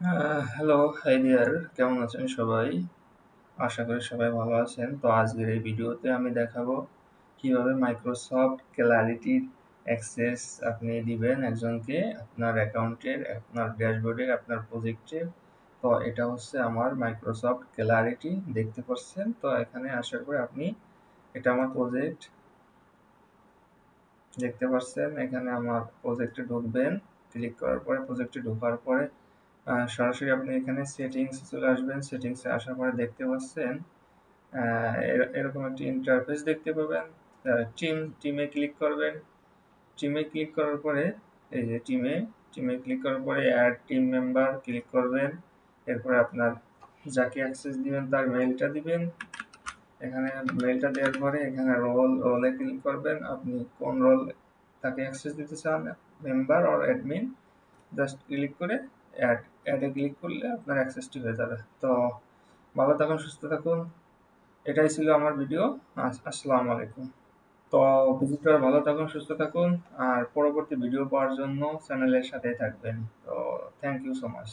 Hello, hi there, কেমন আছেন সবাই? আশা করি সবাই ভালো আছেন। তো আজকের এই ভিডিওতে আমি দেখাবো কিভাবে মাইক্রোসফট ক্লারিটির অ্যাক্সেস আপনি দিবেন একজনকে আপনার অ্যাকাউন্টের, আপনার ড্যাশবোর্ডের, আপনার প্রজেক্টের। তো এটা হচ্ছে আমার মাইক্রোসফট ক্লারিটি, দেখতে পাচ্ছেন। তো এখানে আসার পরে আপনি, এটা আমার প্রজেক্ট, দেখতে পাচ্ছেন। এখানে আমার প্রজেক্টে ঢুকবেন, ক্লিক করার পরে প্রজেক্টে ঢোকার পরে সরাসরি আপনি এখানে সেটিংসে চলে আসবেন। সেটিংসে আসার পরে দেখতে পাচ্ছেন এরকম একটি ইন্টারফেস দেখতে পাবেন। টিমে ক্লিক করবেন। টিমে ক্লিক করার পরে এই যে টিমে ক্লিক করার পরে অ্যাড টিম মেম্বার ক্লিক করবেন। এরপরে আপনার যাকে অ্যাক্সেস দিবেন তার মেইলটা দিবেন। এখানে মেইলটা দেওয়ার পরে এখানে রোলে ক্লিক করবেন। আপনি কোন রোল তাকে অ্যাক্সেস দিতে চান, member or admin, just click করে অ্যাডে ক্লিক করলে আপনার অ্যাক্সেসটি হয়ে যাবে। তো ভালো থাকুন, সুস্থ থাকুন। এটাই ছিল আমার ভিডিও। আসসালামু আলাইকুম। তো ভিজিটর ভালো থাকুন, সুস্থ থাকুন। আর পরবর্তী ভিডিও পাওয়ার জন্য চ্যানেলের সাথেই থাকবেন। তো থ্যাংক ইউ সো মাচ।